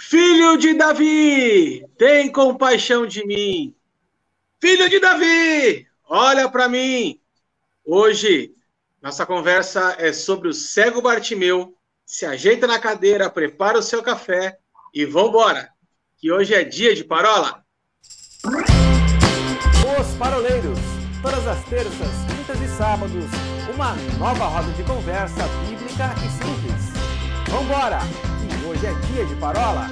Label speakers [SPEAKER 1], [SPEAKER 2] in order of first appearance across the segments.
[SPEAKER 1] Filho de Davi, tem compaixão de mim. Filho de Davi, olha para mim. Hoje, nossa conversa é sobre o cego Bartimeu. Se ajeita na cadeira, prepara o seu café e vambora, que hoje é dia de parola.
[SPEAKER 2] Os Paroleiros, todas as terças, quintas e sábados, uma nova roda de conversa bíblica e simples. Vambora, que hoje é dia de parola.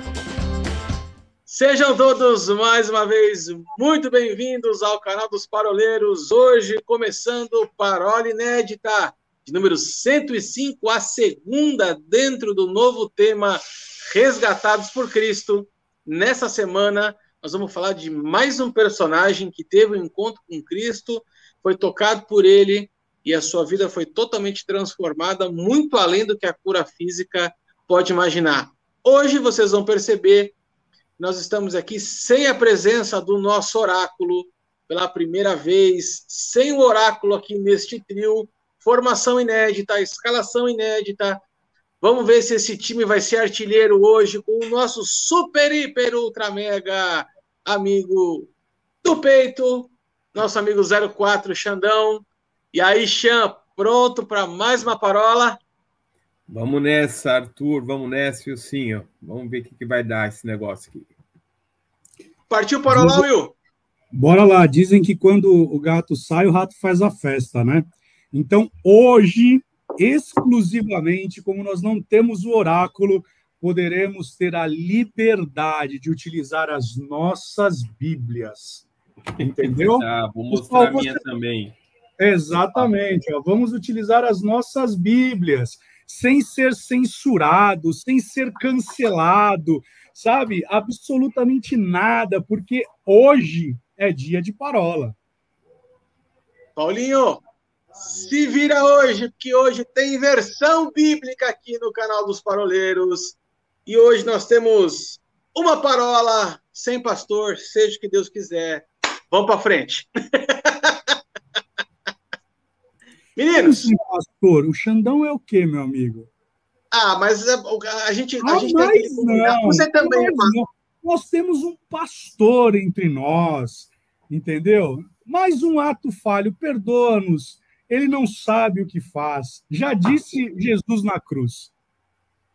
[SPEAKER 1] Sejam todos, mais uma vez, muito bem-vindos ao canal dos Paroleiros. Hoje, começando Parola Inédita, de número 105, a segunda dentro do novo tema Resgatados por Cristo. Nessa semana, nós vamos falar de mais um personagem que teve um encontro com Cristo, foi tocado por ele e a sua vida foi totalmente transformada, muito além do que a cura física pode imaginar. Hoje vocês vão perceber, nós estamos aqui sem a presença do nosso oráculo, pela primeira vez, sem o oráculo aqui neste trio, formação inédita, escalação inédita. Vamos ver se esse time vai ser artilheiro hoje com o nosso super, hiper, ultra, mega amigo do peito, nosso amigo 04, Xandão. E aí, Xan, pronto para mais uma parola?
[SPEAKER 3] Vamos nessa, Arthur, vamos nessa, Wilson. Vamos ver o que vai dar esse negócio aqui.
[SPEAKER 1] Partiu parola, Will?
[SPEAKER 4] Bora lá, dizem que quando o gato sai, o rato faz a festa, né? Então, hoje, exclusivamente, como nós não temos o oráculo, poderemos ter a liberdade de utilizar as nossas Bíblias. Entendeu?
[SPEAKER 3] Ah, vou mostrar a minha também.
[SPEAKER 4] Exatamente. Ó, vamos utilizar as nossas Bíblias, sem ser censurado, sem ser cancelado, sabe? Absolutamente nada, porque hoje é dia de parola.
[SPEAKER 1] Paulinho, se vira hoje, porque hoje tem versão bíblica aqui no canal dos Paroleiros. E hoje nós temos uma parola sem pastor, seja o que Deus quiser. Vamos para frente. Meninos.
[SPEAKER 4] Sem pastor, o Xandão é o quê, meu amigo?
[SPEAKER 1] Ah, mas a gente tem aquele...
[SPEAKER 4] Não,
[SPEAKER 1] você também é pastor.
[SPEAKER 4] Nós temos um pastor entre nós, entendeu? Mais um ato falho, perdoa-nos. Ele não sabe o que faz. Já disse Jesus na cruz.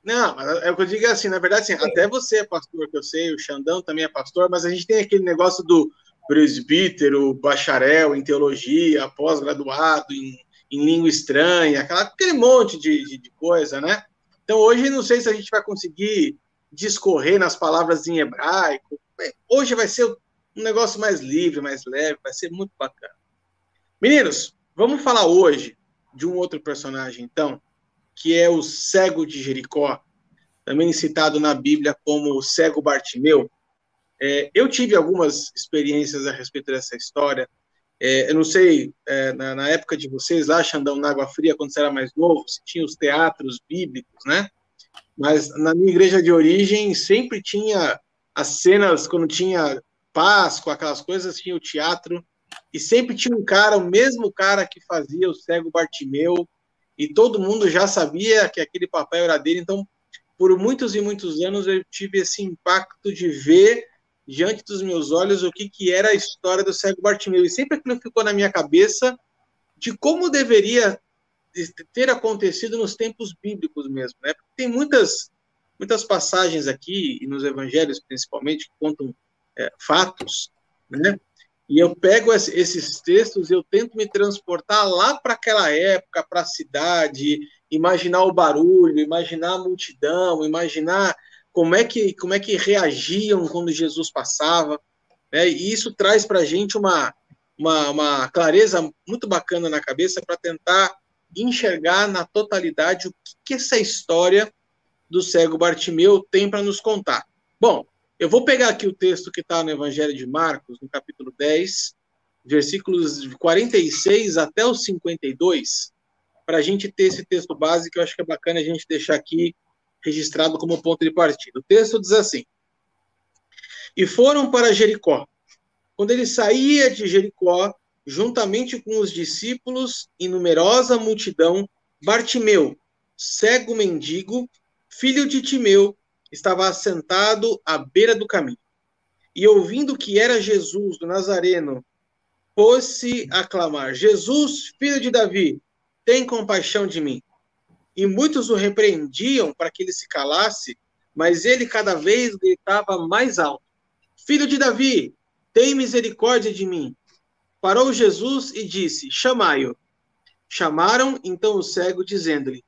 [SPEAKER 1] Não, mas é o que eu digo assim, na verdade, assim, até você é pastor, que eu sei, o Xandão também é pastor, mas a gente tem aquele negócio do presbítero, bacharel em teologia, pós-graduado em língua estranha, aquele monte de coisa, né? Então, hoje, não sei se a gente vai conseguir discorrer nas palavras em hebraico. Hoje vai ser um negócio mais livre, mais leve, vai ser muito bacana. Meninos, vamos falar hoje de um outro personagem, então, que é o cego de Jericó, também citado na Bíblia como o cego Bartimeu. Eu tive algumas experiências a respeito dessa história. Eu não sei, na época de vocês lá, Xandão, na Água Fria, quando você era mais novo, se tinha os teatros bíblicos, né? Mas na minha igreja de origem sempre tinha as cenas, quando tinha Páscoa, aquelas coisas, tinha o teatro, e sempre tinha um cara, o mesmo cara que fazia o cego Bartimeu, e todo mundo já sabia que aquele papel era dele. Então, por muitos e muitos anos, eu tive esse impacto de ver diante dos meus olhos o que era a história do cego Bartimeu. E sempre aquilo ficou na minha cabeça de como deveria ter acontecido nos tempos bíblicos mesmo, né? Porque tem muitas passagens aqui, e nos evangelhos principalmente, que contam fatos, né? E eu pego esses textos e eu tento me transportar lá para aquela época, para a cidade, imaginar o barulho, imaginar a multidão, imaginar como é que reagiam quando Jesus passava, né? E isso traz para a gente uma clareza muito bacana na cabeça para tentar enxergar na totalidade o que essa história do cego Bartimeu tem para nos contar. Bom, eu vou pegar aqui o texto que está no Evangelho de Marcos, no capítulo 10, versículos de 46 até os 52, para a gente ter esse texto básico, eu acho que é bacana a gente deixar aqui registrado como ponto de partida. O texto diz assim: E foram para Jericó. Quando ele saía de Jericó, juntamente com os discípulos e numerosa multidão, Bartimeu, cego mendigo, filho de Timeu, estava assentado à beira do caminho. E ouvindo que era Jesus do Nazareno, pôs-se a clamar: Jesus, filho de Davi, tem compaixão de mim. E muitos o repreendiam para que ele se calasse, mas ele cada vez gritava mais alto: Filho de Davi, tem misericórdia de mim. Parou Jesus e disse: chamai-o. Chamaram então o cego, dizendo-lhe: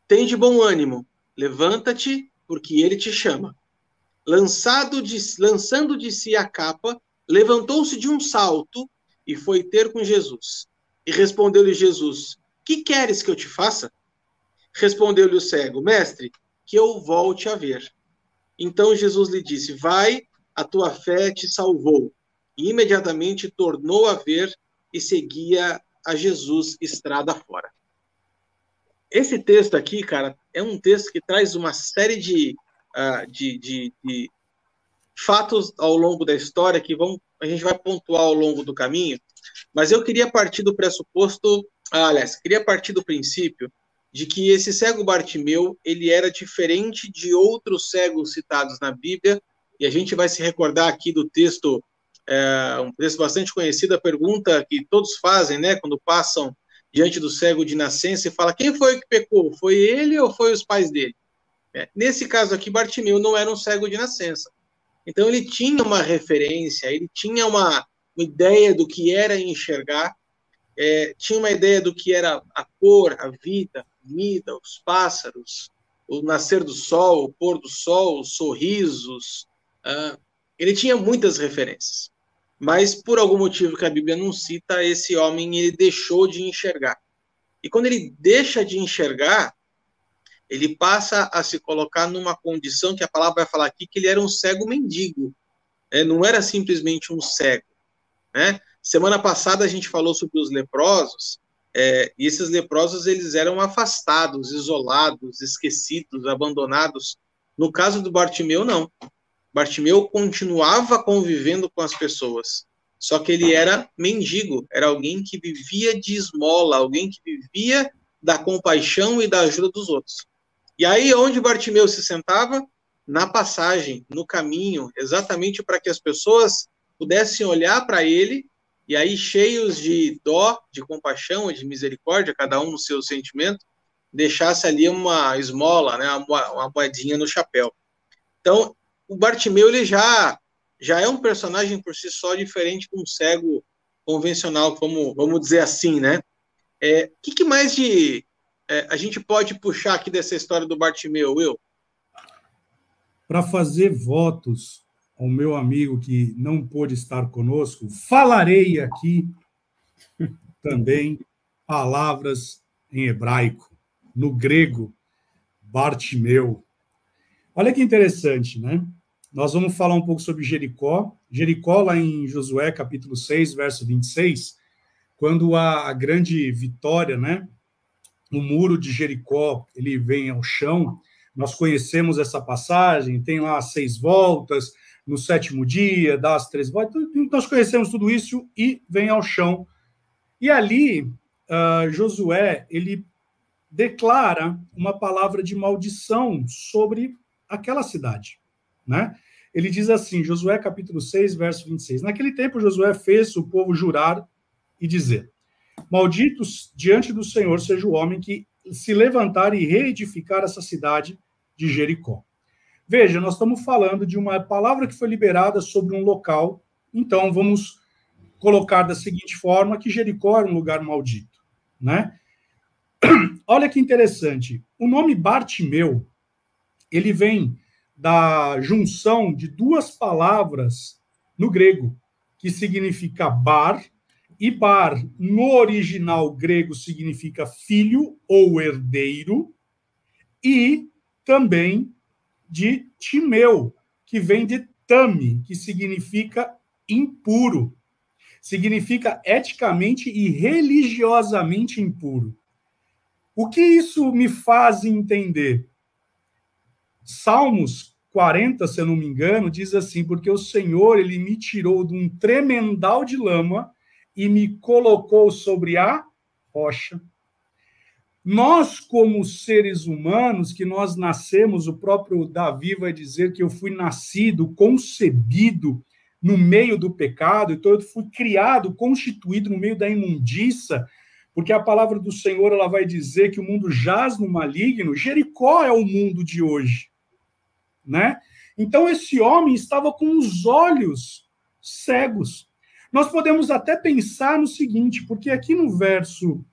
[SPEAKER 1] tem de bom ânimo, levanta-te, porque ele te chama. Lançando de si a capa, levantou-se de um salto e foi ter com Jesus. E respondeu-lhe Jesus: que queres que eu te faça? Respondeu-lhe o cego: mestre, que eu volte a ver. Então Jesus lhe disse: vai, a tua fé te salvou. E imediatamente tornou a ver e seguia a Jesus estrada fora. Esse texto aqui, cara, é um texto que traz uma série de fatos ao longo da história que a gente vai pontuar ao longo do caminho, mas eu queria partir do pressuposto, queria partir do princípio de que esse cego Bartimeu, ele era diferente de outros cegos citados na Bíblia, e a gente vai se recordar aqui do texto, um texto bastante conhecido, a pergunta que todos fazem, né, quando passam diante do cego de nascença e fala: quem foi que pecou? Foi ele ou foi os pais dele? Nesse caso aqui, Bartimeu não era um cego de nascença. Então ele tinha uma referência, ele tinha uma ideia do que era enxergar, tinha uma ideia do que era a cor, a vida, a comida, os pássaros, o nascer do sol, o pôr do sol, os sorrisos. Ele tinha muitas referências. Mas, por algum motivo que a Bíblia não cita, esse homem ele deixou de enxergar. E quando ele deixa de enxergar, ele passa a se colocar numa condição que a palavra vai falar aqui, que ele era um cego mendigo. Não era simplesmente um cego. Né? Semana passada a gente falou sobre os leprosos, e esses leprosos eles eram afastados, isolados, esquecidos, abandonados. No caso do Bartimeu, não. Bartimeu continuava convivendo com as pessoas, só que ele era mendigo, era alguém que vivia de esmola, alguém que vivia da compaixão e da ajuda dos outros. E aí, onde Bartimeu se sentava? Na passagem, no caminho, exatamente para que as pessoas pudessem olhar para ele, e aí, cheios de dó, de compaixão e de misericórdia, cada um no seu sentimento, deixasse ali uma esmola, né, uma moedinha no chapéu. Então, o Bartimeu ele já é um personagem por si só diferente de um cego convencional, vamos dizer assim, né? Que mais a gente pode puxar aqui dessa história do Bartimeu, Will?
[SPEAKER 4] Para fazer votos ao meu amigo que não pôde estar conosco, falarei aqui também palavras em hebraico, no grego, Bartimeu. Olha que interessante, né? Nós vamos falar um pouco sobre Jericó. Jericó, lá em Josué, capítulo 6, verso 26, quando a grande vitória, né? O muro de Jericó, ele vem ao chão. Nós conhecemos essa passagem, tem lá 6 voltas, no 7º dia, dá as 3 voltas. Nós conhecemos tudo isso e vem ao chão. E ali, Josué, ele declara uma palavra de maldição sobre aquela cidade, né? Ele diz assim, Josué capítulo 6, verso 26, naquele tempo Josué fez o povo jurar e dizer: malditos diante do Senhor seja o homem que se levantar e reedificar essa cidade de Jericó. Veja, nós estamos falando de uma palavra que foi liberada sobre um local, então vamos colocar da seguinte forma, que Jericó era um lugar maldito, né? Olha que interessante, o nome Bartimeu, ele vem da junção de 2 palavras no grego, que significa bar, e bar, no original grego, significa filho ou herdeiro, e também de Timeu, que vem de tame, que significa impuro. Significa eticamente e religiosamente impuro. O que isso me faz entender? Salmos 40, se eu não me engano, diz assim, porque o Senhor, ele me tirou de um tremendal de lama e me colocou sobre a rocha. Nós, como seres humanos, que nós nascemos, o próprio Davi vai dizer que eu fui nascido, concebido no meio do pecado, então eu fui criado, constituído no meio da imundícia, porque a palavra do Senhor ela vai dizer que o mundo jaz no maligno. Jericó é o mundo de hoje, né? Então esse homem estava com os olhos cegos. Nós podemos até pensar no seguinte, porque aqui no verso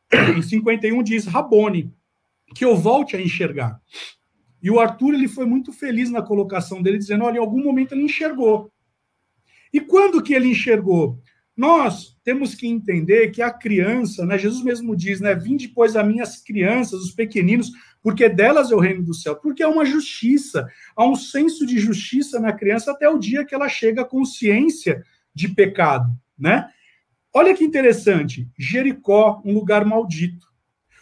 [SPEAKER 4] 51 diz, Rabone, que eu volte a enxergar. E o Arthur ele foi muito feliz na colocação dele, dizendo, olha, em algum momento ele enxergou. E quando que ele enxergou? Nós temos que entender que a criança, né, Jesus mesmo diz, né, vinde, pois, a minhas crianças, os pequeninos, porque delas é o reino do céu. Porque há uma justiça, há um senso de justiça na criança até o dia que ela chega à consciência de pecado, né? Olha que interessante, Jericó, um lugar maldito,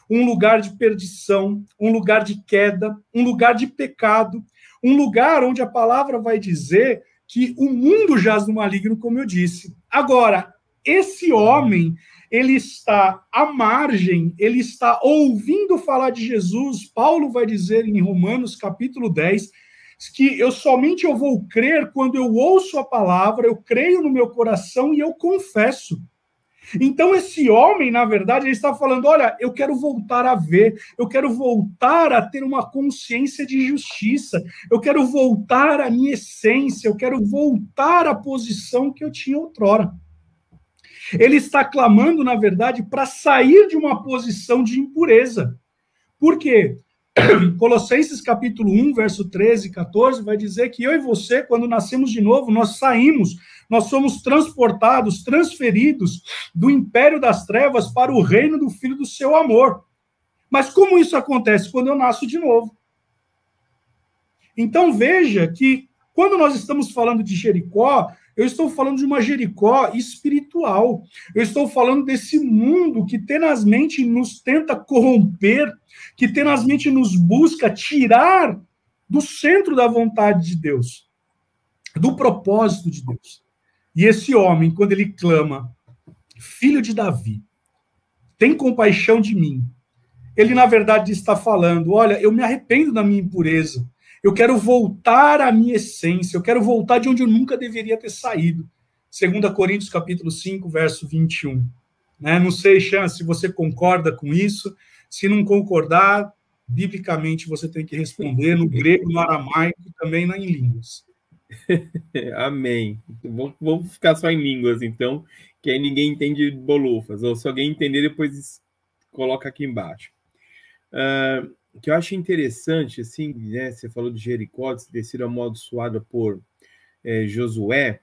[SPEAKER 4] um lugar de perdição, um lugar de queda, um lugar de pecado, um lugar onde a palavra vai dizer que o mundo jaz no maligno, como eu disse. Agora, esse homem, ele está à margem, ele está ouvindo falar de Jesus. Paulo vai dizer em Romanos, capítulo 10, que eu vou crer quando eu ouço a palavra, eu creio no meu coração e eu confesso. Então, esse homem, na verdade, ele está falando, olha, eu quero voltar a ver, eu quero voltar a ter uma consciência de justiça, eu quero voltar à minha essência, eu quero voltar à posição que eu tinha outrora. Ele está clamando, na verdade, para sair de uma posição de impureza. Por quê? Colossenses capítulo 1, verso 13 e 14, vai dizer que eu e você, quando nascemos de novo, nós saímos, nós somos transportados, transferidos do império das trevas para o reino do Filho do seu amor. Mas como isso acontece? Quando eu nasço de novo. Então veja que, quando nós estamos falando de Jericó, eu estou falando de uma Jericó espiritual. Eu estou falando desse mundo que tenazmente nos tenta corromper, que tenazmente nos busca tirar do centro da vontade de Deus, do propósito de Deus. E esse homem, quando ele clama, filho de Davi, tem compaixão de mim, ele, na verdade, está falando, olha, eu me arrependo da minha impureza, eu quero voltar à minha essência, eu quero voltar de onde eu nunca deveria ter saído. 2 Coríntios, capítulo 5, verso 21. Né? Não sei, Chan, se você concorda com isso. Se não concordar, biblicamente você tem que responder no grego, no aramaico e também em línguas.
[SPEAKER 3] Amém. Vamos ficar só em línguas, então, que aí ninguém entende bolufas. Ou se alguém entender, depois coloca aqui embaixo. Que eu acho interessante, assim, né, você falou de Jericó, de ter sido amaldiçoada por Josué,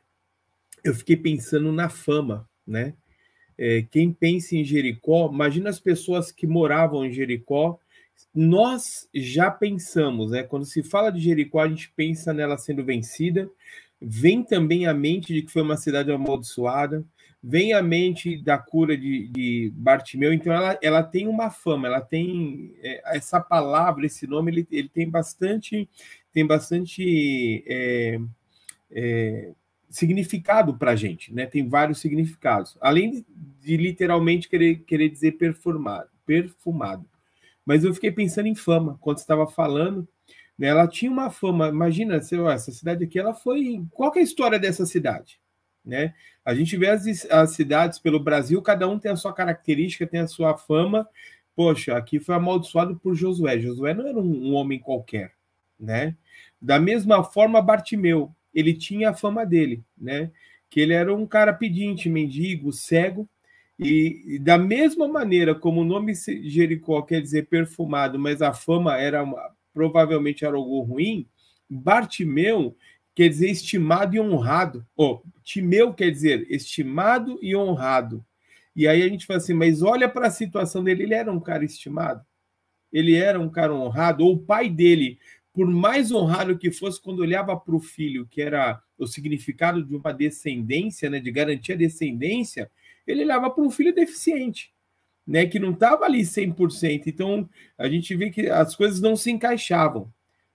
[SPEAKER 3] eu fiquei pensando na fama, né? Quem pensa em Jericó, imagina as pessoas que moravam em Jericó, nós já pensamos, né? Quando se fala de Jericó, a gente pensa nela sendo vencida, vem também a mente de que foi uma cidade amaldiçoada, vem a mente da cura de Bartimeu, então ela tem uma fama, ela tem essa palavra, esse nome, ele tem bastante significado para a gente, né? Tem vários significados, além de literalmente querer dizer perfumado. Mas eu fiquei pensando em fama, quando você estava falando, né, ela tinha uma fama, imagina, essa cidade aqui, ela foi... Qual que é a história dessa cidade? Né? A gente vê as cidades pelo Brasil, cada um tem a sua característica, tem a sua fama. Poxa, aqui foi amaldiçoado por Josué. Josué não era um homem qualquer, né? Da mesma forma, Bartimeu, ele tinha a fama dele, né? Que ele era um cara pedinte, mendigo, cego, e da mesma maneira como o nome Jericó quer dizer perfumado, mas a fama provavelmente era algo ruim, Bartimeu quer dizer estimado e honrado. Timeu quer dizer estimado e honrado. E aí a gente fala assim, mas olha para a situação dele, ele era um cara estimado, ele era um cara honrado, ou o pai dele, por mais honrado que fosse, quando olhava para o filho, que era o significado de uma descendência, né, de garantir a descendência, ele olhava para um filho deficiente, né, que não estava ali 100%. Então, a gente vê que as coisas não se encaixavam.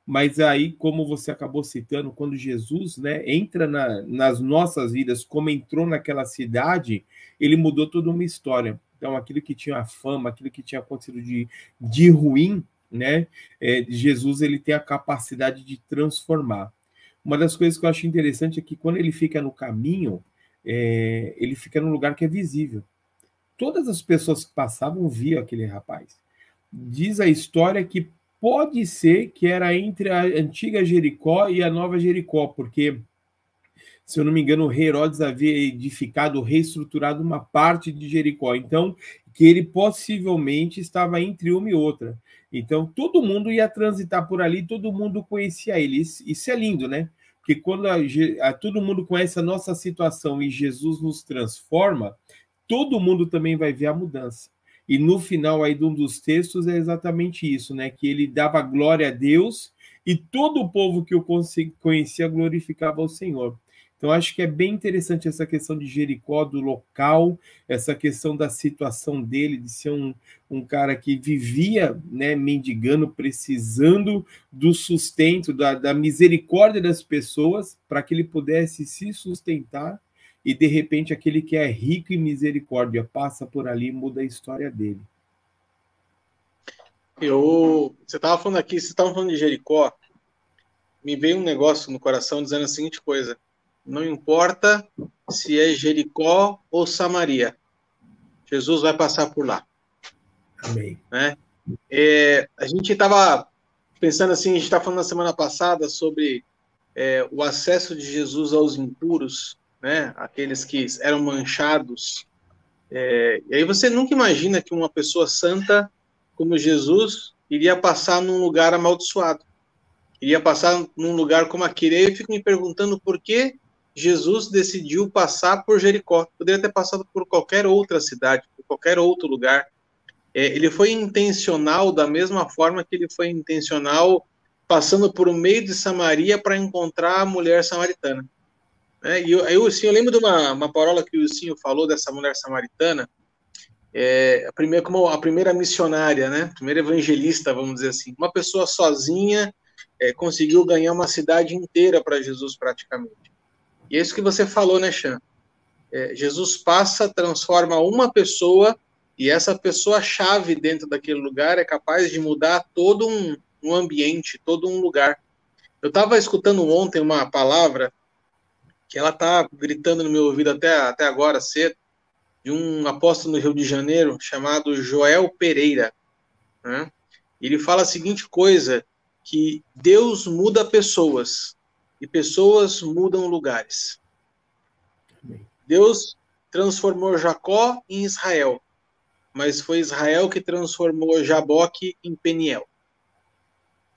[SPEAKER 3] Mas aí, como você acabou citando, quando Jesus, né, entra nas nossas vidas, como entrou naquela cidade, ele mudou toda uma história. Então, aquilo que tinha fama, aquilo que tinha acontecido de ruim, né? Jesus ele tem a capacidade de transformar. Uma das coisas que eu acho interessante é que quando ele fica no caminho, ele fica num lugar que é visível. Todas as pessoas que passavam viam aquele rapaz. Diz a história que pode ser que era entre a antiga Jericó e a nova Jericó, porque, se eu não me engano, Herodes havia edificado, reestruturado uma parte de Jericó. Então, que ele possivelmente estava entre uma e outra. Então, todo mundo ia transitar por ali, todo mundo conhecia ele. Isso é lindo, né? Porque quando todo mundo conhece a nossa situação e Jesus nos transforma, todo mundo também vai ver a mudança. E no final aí de um dos textos é exatamente isso, né? Que ele dava glória a Deus e todo o povo que o conhecia glorificava o Senhor. Então, acho que é bem interessante essa questão de Jericó, do local, essa questão da situação dele, de ser um cara que vivia, né, mendigando, precisando do sustento, da misericórdia das pessoas, para que ele pudesse se sustentar, e, de repente, aquele que é rico em misericórdia passa por ali e muda a história dele.
[SPEAKER 1] Você estava falando aqui, vocês estavam falando de Jericó, me veio um negócio no coração dizendo a seguinte coisa: não importa se é Jericó ou Samaria, Jesus vai passar por lá.
[SPEAKER 3] Amém.
[SPEAKER 1] Né? A gente estava pensando assim, a gente estava falando na semana passada sobre o acesso de Jesus aos impuros, né? Aqueles que eram manchados. E aí você nunca imagina que uma pessoa santa como Jesus iria passar num lugar amaldiçoado, iria passar num lugar como aquele. Aí eu fico me perguntando por que Jesus decidiu passar por Jericó. Poderia ter passado por qualquer outra cidade, por qualquer outro lugar. Ele foi intencional da mesma forma que ele foi intencional passando por meio de Samaria para encontrar a mulher samaritana. Eu lembro de uma parábola que o Ilcinho falou dessa mulher samaritana, como a primeira missionária, né? Primeira evangelista, vamos dizer assim. Uma pessoa sozinha conseguiu ganhar uma cidade inteira para Jesus praticamente. E é isso que você falou, né, Chan? Jesus passa, transforma uma pessoa, e essa pessoa-chave dentro daquele lugar é capaz de mudar todo um ambiente, todo um lugar. Eu estava escutando ontem uma palavra que ela está gritando no meu ouvido até agora cedo, de um apóstolo no Rio de Janeiro chamado Joel Pereira. Né? Ele fala a seguinte coisa, que Deus muda pessoas, e pessoas mudam lugares. Deus transformou Jacó em Israel, mas foi Israel que transformou Jaboque em Peniel.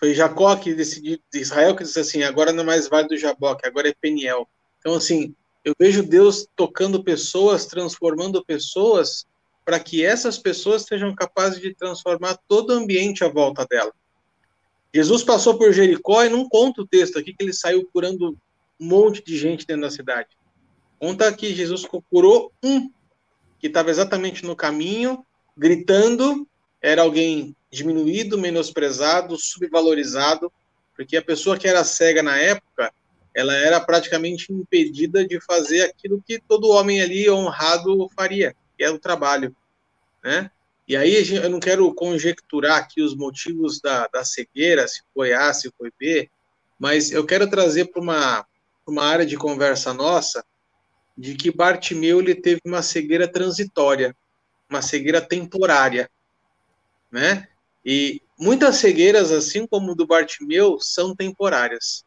[SPEAKER 1] Foi Jacó que decidiu, Israel que disse assim, agora não é mais vale do Jaboque, agora é Peniel. Então, assim, eu vejo Deus tocando pessoas, transformando pessoas, para que essas pessoas sejam capazes de transformar todo o ambiente à volta dela. Jesus passou por Jericó e não conta o texto aqui que ele saiu curando um monte de gente dentro da cidade. Conta que Jesus curou um que estava exatamente no caminho, gritando, era alguém diminuído, menosprezado, subvalorizado, porque a pessoa que era cega na época, ela era praticamente impedida de fazer aquilo que todo homem ali honrado faria, que é o trabalho, né? E aí eu não quero conjecturar aqui os motivos da cegueira, se foi A, se foi B, mas eu quero trazer para uma área de conversa nossa, de que Bartimeu ele teve uma cegueira transitória, uma cegueira temporária, né? E muitas cegueiras, assim como o do Bartimeu, são temporárias.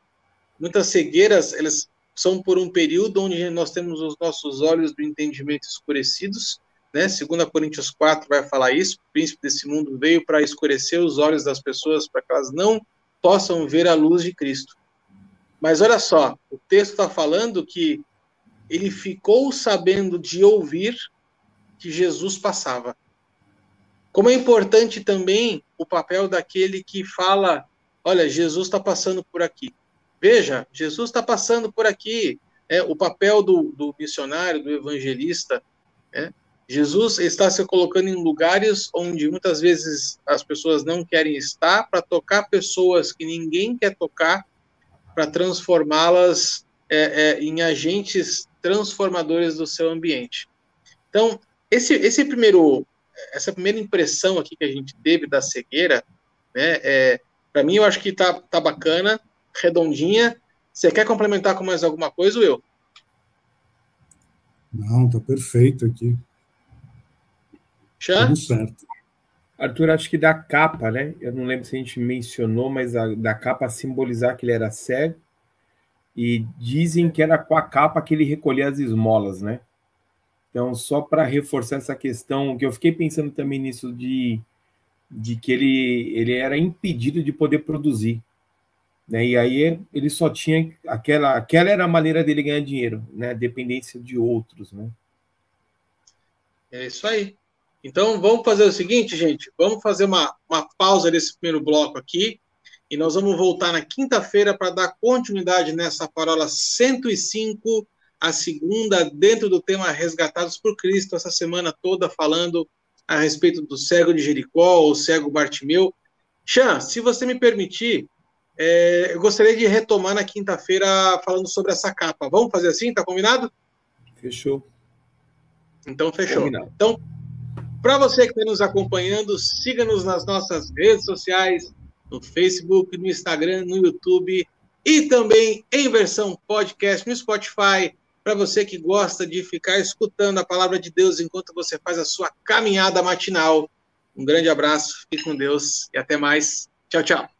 [SPEAKER 1] Muitas cegueiras, elas são por um período onde nós temos os nossos olhos do entendimento escurecidos, né? 2 Coríntios 4 vai falar isso, o príncipe desse mundo veio para escurecer os olhos das pessoas, para que elas não possam ver a luz de Cristo. Mas olha só, o texto está falando que ele ficou sabendo de ouvir que Jesus passava. Como é importante também o papel daquele que fala, olha, Jesus está passando por aqui. Veja, Jesus está passando por aqui. O papel do missionário, do evangelista. Jesus está se colocando em lugares onde muitas vezes as pessoas não querem estar, para tocar pessoas que ninguém quer tocar, para transformá-las em agentes transformadores do seu ambiente. Então, essa primeira impressão aqui que a gente teve da cegueira, né, para mim eu acho que tá bacana, redondinha. Você quer complementar com mais alguma coisa, Will?
[SPEAKER 4] Não, tá perfeito aqui.
[SPEAKER 1] Xan?
[SPEAKER 4] Tudo certo.
[SPEAKER 3] Arthur, acho que da capa, né? Eu não lembro se a gente mencionou, mas da capa simbolizar que ele era cego. E dizem que era com a capa que ele recolhia as esmolas, né? Então, só para reforçar essa questão, que eu fiquei pensando também nisso de que ele era impedido de poder produzir, né? E aí ele só tinha aquela era a maneira dele ganhar dinheiro, né? Dependência de outros, né?
[SPEAKER 1] É isso aí. Então, vamos fazer o seguinte, gente. Vamos fazer uma pausa nesse primeiro bloco aqui e nós vamos voltar na quinta-feira para dar continuidade nessa parola 105, a segunda, dentro do tema Resgatados por Cristo, essa semana toda falando a respeito do cego de Jericó, ou cego Bartimeu. Xan, se você me permitir, eu gostaria de retomar na quinta-feira falando sobre essa capa. Vamos fazer assim? Tá combinado?
[SPEAKER 3] Fechou.
[SPEAKER 1] Então, fechou.
[SPEAKER 3] Combinado.
[SPEAKER 1] Então, para você que está nos acompanhando, siga-nos nas nossas redes sociais, no Facebook, no Instagram, no YouTube e também em versão podcast no Spotify, para você que gosta de ficar escutando a palavra de Deus enquanto você faz a sua caminhada matinal. Um grande abraço, fique com Deus e até mais. Tchau, tchau.